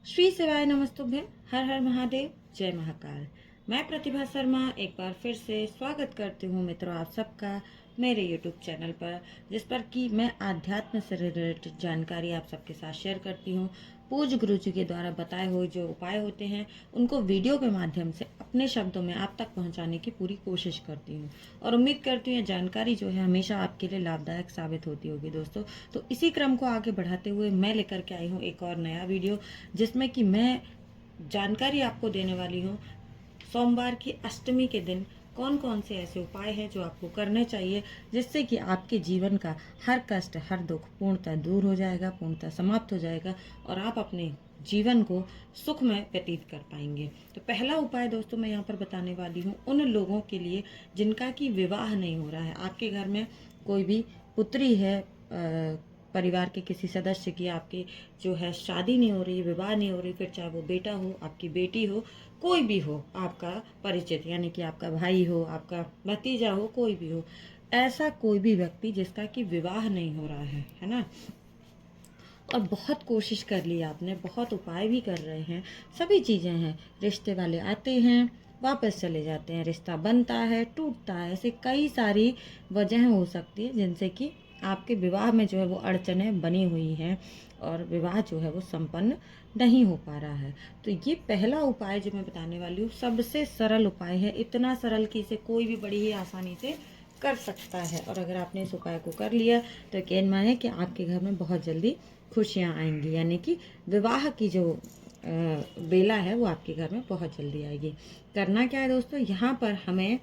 श्री शिवाय नमस्तुभ्यं। हर हर महादेव, जय महाकाल। मैं प्रतिभा शर्मा एक बार फिर से स्वागत करती हूँ मित्रों आप सबका मेरे YouTube चैनल पर, जिस पर कि मैं आध्यात्म से रिलेटेड जानकारी आप सबके साथ शेयर करती हूँ। पूज्य गुरु जी के द्वारा बताए हुए जो उपाय होते हैं उनको वीडियो के माध्यम से अपने शब्दों में आप तक पहुँचाने की पूरी कोशिश करती हूँ और उम्मीद करती हूँ ये जानकारी जो है हमेशा आपके लिए लाभदायक साबित होती होगी दोस्तों। तो इसी क्रम को आगे बढ़ाते हुए मैं लेकर के आई हूँ एक और नया वीडियो, जिसमें कि मैं जानकारी आपको देने वाली हूँ सोमवार की अष्टमी के दिन कौन कौन से ऐसे उपाय हैं जो आपको करने चाहिए, जिससे कि आपके जीवन का हर कष्ट हर दुख पूर्णतः दूर हो जाएगा, पूर्णतः समाप्त हो जाएगा और आप अपने जीवन को सुख में व्यतीत कर पाएंगे। तो पहला उपाय दोस्तों मैं यहाँ पर बताने वाली हूँ उन लोगों के लिए जिनका कि विवाह नहीं हो रहा है। आपके घर में कोई भी पुत्री है, परिवार के किसी सदस्य की आपकी जो है शादी नहीं हो रही, विवाह नहीं हो रही, फिर चाहे वो बेटा हो, आपकी बेटी हो, कोई भी हो आपका परिचित, यानी कि आपका भाई हो, आपका भतीजा हो, कोई भी हो, ऐसा कोई भी व्यक्ति जिसका कि विवाह नहीं हो रहा है ना, और बहुत कोशिश कर ली आपने, बहुत उपाय भी कर रहे हैं, सभी चीज़ें हैं, रिश्ते वाले आते हैं वापस चले जाते हैं, रिश्ता बनता है टूटता है, ऐसे कई सारी वजह हो सकती है जिनसे कि आपके विवाह में जो है वो अड़चनें बनी हुई हैं और विवाह जो है वो संपन्न नहीं हो पा रहा है। तो ये पहला उपाय जो मैं बताने वाली हूँ सबसे सरल उपाय है, इतना सरल कि इसे कोई भी बड़ी ही आसानी से कर सकता है। और अगर आपने इस उपाय को कर लिया तो यकीन माने कि आपके घर में बहुत जल्दी खुशियाँ आएंगी, यानी कि विवाह की जो बेला है वो आपके घर में बहुत जल्दी आएगी। करना क्या है दोस्तों, यहाँ पर हमें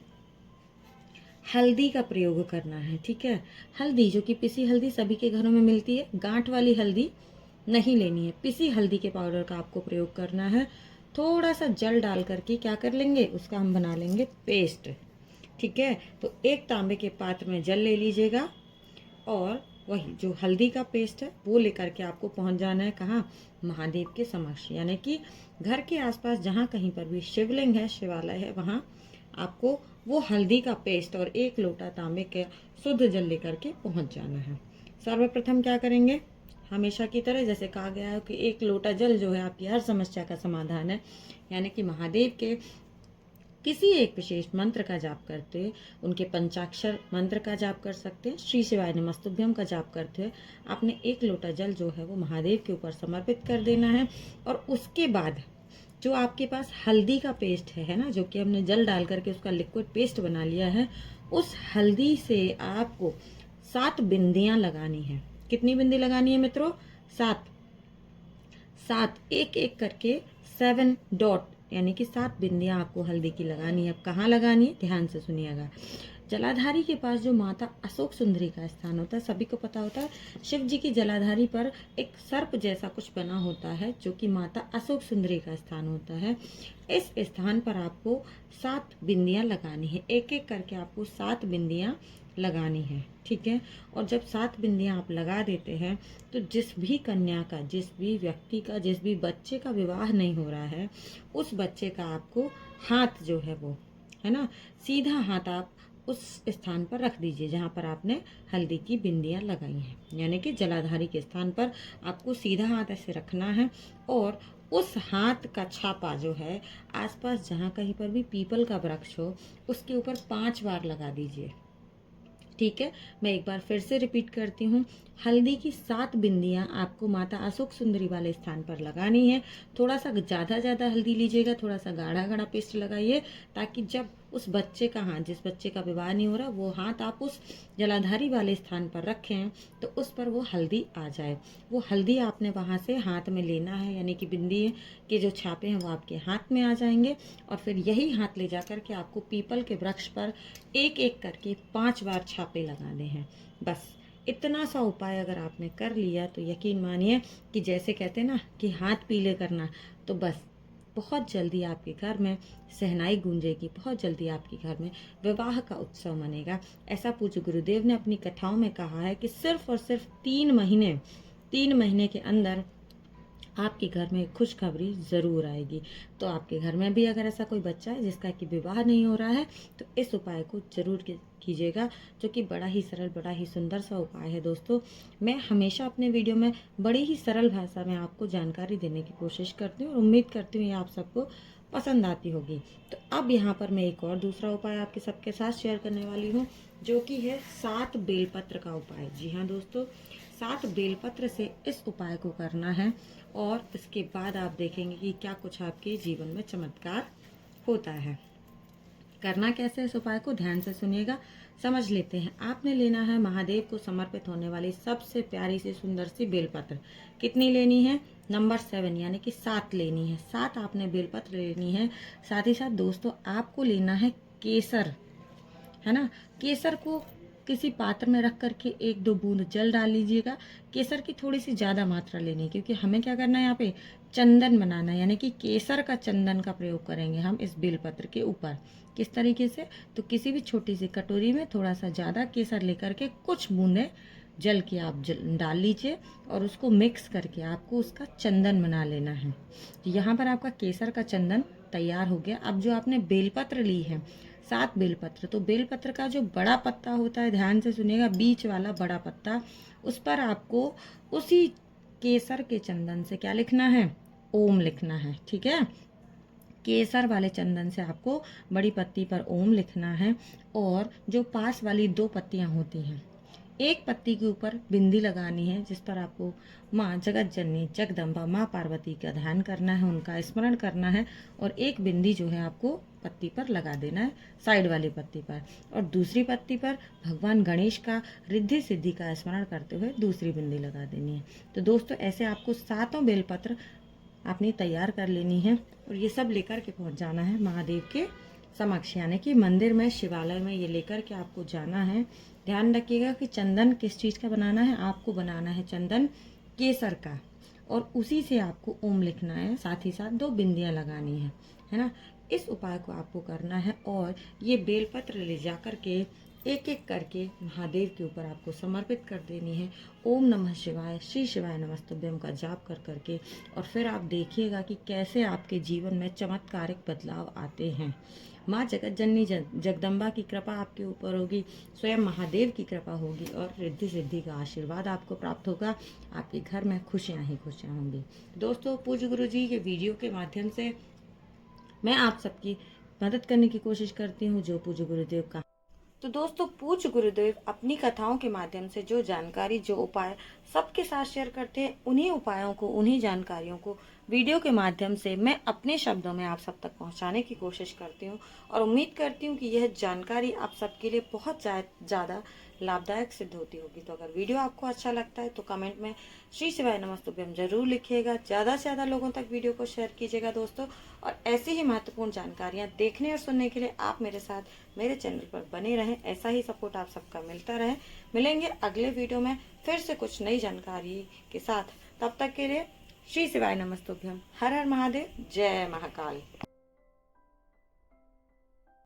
हल्दी का प्रयोग करना है। ठीक है, हल्दी जो कि पिसी हल्दी सभी के घरों में मिलती है, गांठ वाली हल्दी नहीं लेनी है, पिसी हल्दी के पाउडर का आपको प्रयोग करना है। थोड़ा सा जल डाल करके क्या कर लेंगे, उसका हम बना लेंगे पेस्ट। ठीक है, तो एक तांबे के पात्र में जल ले लीजिएगा और वही जो हल्दी का पेस्ट है वो लेकर के आपको पहुंच जाना है कहाँ, महादेव के समक्ष, यानी कि घर के आसपास जहाँ कहीं पर भी शिवलिंग है, शिवालय है, वहाँ आपको वो हल्दी का पेस्ट और एक लोटा तांबे के शुद्ध जल लेकर के पहुंच जाना है। सर्वप्रथम क्या करेंगे, हमेशा की तरह जैसे कहा गया है कि एक लोटा जल जो है आपकी हर समस्या का समाधान है, यानी कि महादेव के किसी एक विशेष मंत्र का जाप करते हुए, उनके पंचाक्षर मंत्र का जाप कर सकते हैं, श्री शिवाय नमस्तुभ्यम का जाप करते हुए आपने एक लोटा जल जो है वो महादेव के ऊपर समर्पित कर देना है। और उसके बाद जो आपके पास हल्दी का पेस्ट है ना, जो कि हमने जल डाल करके उसका लिक्विड पेस्ट बना लिया है, उस हल्दी से आपको 7 बिंदियां लगानी है। कितनी बिंदी लगानी है मित्रों, 7 7, एक एक करके 7 डॉट, यानी कि 7 बिंदियां आपको हल्दी की लगानी है। अब कहाँ लगानी है, ध्यान से सुनिएगा। जलाधारी के पास जो माता अशोक सुंदरी का स्थान होता है, सभी को पता होता है, शिव जी की जलाधारी पर एक सर्प जैसा कुछ बना होता है जो कि माता अशोक सुंदरी का स्थान होता है। इस स्थान पर आपको 7 बिंदियां लगानी है, एक एक करके आपको 7 बिंदियां लगानी है। ठीक है, और जब 7 बिंदियां आप लगा देते हैं तो जिस भी कन्या का, जिस भी व्यक्ति का, जिस भी बच्चे का विवाह नहीं हो रहा है, उस बच्चे का आपको हाथ जो है वो है ना, सीधा हाथ आप उस स्थान पर रख दीजिए जहाँ पर आपने हल्दी की बिंदियां लगाई हैं, यानी कि जलाधारी के स्थान पर आपको सीधा हाथ ऐसे रखना है। और उस हाथ का छापा जो है आसपास जहाँ कहीं पर भी पीपल का वृक्ष हो उसके ऊपर 5 बार लगा दीजिए। ठीक है, मैं एक बार फिर से रिपीट करती हूँ, हल्दी की 7 बिंदियां आपको माता अशोक सुंदरी वाले स्थान पर लगानी है। थोड़ा सा ज़्यादा हल्दी लीजिएगा, थोड़ा सा गाढ़ा गाढ़ा पेस्ट लगाइए, ताकि जब उस बच्चे का हाथ, जिस बच्चे का विवाह नहीं हो रहा, वो हाथ आप उस जलाधारी वाले स्थान पर रखें तो उस पर वो हल्दी आ जाए। वो हल्दी आपने वहाँ से हाथ में लेना है, यानी कि बिंदी के जो छापे हैं वो आपके हाथ में आ जाएंगे और फिर यही हाथ ले जा करके आपको पीपल के वृक्ष पर एक एक करके 5 बार छापे लगाने हैं। बस इतना सा उपाय अगर आपने कर लिया तो यकीन मानिए कि जैसे कहते हैं ना कि हाथ पीले करना, तो बस बहुत जल्दी आपके घर में शहनाई गूंजेगी, बहुत जल्दी आपके घर में विवाह का उत्सव मनेगा। ऐसा पूज्य गुरुदेव ने अपनी कथाओं में कहा है कि सिर्फ और सिर्फ 3 महीने के अंदर आपके घर में खुशखबरी ज़रूर आएगी। तो आपके घर में भी अगर ऐसा कोई बच्चा है जिसका कि विवाह नहीं हो रहा है, तो इस उपाय को ज़रूर कीजिएगा, जो कि बड़ा ही सरल, बड़ा ही सुंदर सा उपाय है दोस्तों। मैं हमेशा अपने वीडियो में बड़ी ही सरल भाषा में आपको जानकारी देने की कोशिश करती हूँ और उम्मीद करती हूँ ये आप सबको पसंद आती होगी। तो अब यहाँ पर मैं एक और दूसरा उपाय आपके सबके साथ शेयर करने वाली हूँ, जो कि है 7 बेलपत्र का उपाय। जी हाँ दोस्तों, 7 बेलपत्र से इस उपाय को करना है और इसके बाद आप देखेंगे कि क्या कुछ आपके जीवन में चमत्कार होता है। करना कैसे है, इस उपाय को ध्यान से सुनिएगा, समझ लेते हैं। आपने लेना है महादेव को समर्पित होने वाली सबसे प्यारी सी सुंदर सी बेलपत्र। कितनी लेनी है? नंबर 7 यानी कि 7 लेनी है। 7 आपने बेलपत्र लेनी है। साथ ही साथ दोस्तों आपको लेना है केसर, है ना। केसर को किसी पात्र में रख करके 1-2 बूंद जल डाल लीजिएगा। केसर की थोड़ी सी ज़्यादा मात्रा लेनी है, क्योंकि हमें क्या करना है यहाँ पे चंदन बनाना है, यानी कि केसर का चंदन का प्रयोग करेंगे हम इस बेलपत्र के ऊपर। किस तरीके से? तो किसी भी छोटी सी कटोरी में थोड़ा सा ज़्यादा केसर लेकर के कुछ बूंदें जल के आप डाल लीजिए और उसको मिक्स करके आपको उसका चंदन बना लेना है। यहाँ पर आपका केसर का चंदन तैयार हो गया। अब जो आपने बेलपत्र ली है, 7 बेलपत्र, तो बेलपत्र का जो बड़ा पत्ता होता है, ध्यान से सुनिएगा, बीच वाला बड़ा पत्ता, उस पर आपको उसी केसर के चंदन से क्या लिखना है? ओम लिखना है। ठीक है, केसर वाले चंदन से आपको बड़ी पत्ती पर ओम लिखना है। और जो पास वाली 2 पत्तियां होती हैं, एक पत्ती के ऊपर बिंदी लगानी है, जिस पर आपको माँ जगत जननी जगदम्बा माँ पार्वती का ध्यान करना है, उनका स्मरण करना है। और एक बिंदी जो है आपको पत्ती पर लगा देना है, साइड वाली पत्ती पर। और दूसरी पत्ती पर भगवान गणेश का रिद्धि सिद्धि का स्मरण करते हुए दूसरी बिंदी लगा देनी है। तो दोस्तों ऐसे आपको 7 बेलपत्र आपने तैयार कर लेनी है और ये सब लेकर के पहुंच जाना है महादेव के समक्ष, यानी कि मंदिर में, शिवालय में ये लेकर के आपको जाना है। ध्यान रखिएगा कि चंदन किस चीज़ का बनाना है? आपको बनाना है चंदन केसर का, और उसी से आपको ओम लिखना है, साथ ही साथ 2 बिंदियां लगानी है ना। इस उपाय को आपको करना है और ये बेलपत्र ले जा कर के एक एक करके महादेव के ऊपर आपको समर्पित कर देनी है। ओम नमः शिवाय, श्री शिवाय नमस्तुभ्यम का जाप कर करके, और फिर आप देखिएगा कि कैसे आपके जीवन में चमत्कारिक बदलाव आते हैं। माँ जगत जननी जगदम्बा की कृपा आपके ऊपर होगी, स्वयं महादेव की कृपा होगी और रिद्धि सिद्धि का आशीर्वाद आपको प्राप्त होगा। आपके घर में खुशियाँ ही खुशियाँ होंगी। दोस्तों पूज्य गुरु जी के वीडियो के माध्यम से मैं आप सबकी मदद करने की कोशिश करती हूँ, जो पूज्य गुरुदेव का। तो दोस्तों पूज्य गुरुदेव अपनी कथाओं के माध्यम से जो जानकारी, जो उपाय सबके साथ शेयर करते हैं, उन्हीं उपायों को, उन्हीं जानकारियों को वीडियो के माध्यम से मैं अपने शब्दों में आप सब तक पहुंचाने की कोशिश करती हूं और उम्मीद करती हूं कि यह जानकारी आप सबके लिए बहुत ज़्यादा लाभदायक सिद्ध होती होगी। तो अगर वीडियो आपको अच्छा लगता है तो कमेंट में श्री शिवाय नमस्तुभ्यम जरूर लिखिएगा। ज़्यादा से ज़्यादा लोगों तक वीडियो को शेयर कीजिएगा दोस्तों। और ऐसी ही महत्वपूर्ण जानकारियाँ देखने और सुनने के लिए आप मेरे साथ मेरे चैनल पर बने रहें। ऐसा ही सपोर्ट आप सबका मिलता रहे। मिलेंगे अगले वीडियो में फिर से कुछ नई जानकारी के साथ। तब तक के लिए श्री शिवाय नमस्तुभ्यम। हर हर महादेव, जय महाकाल।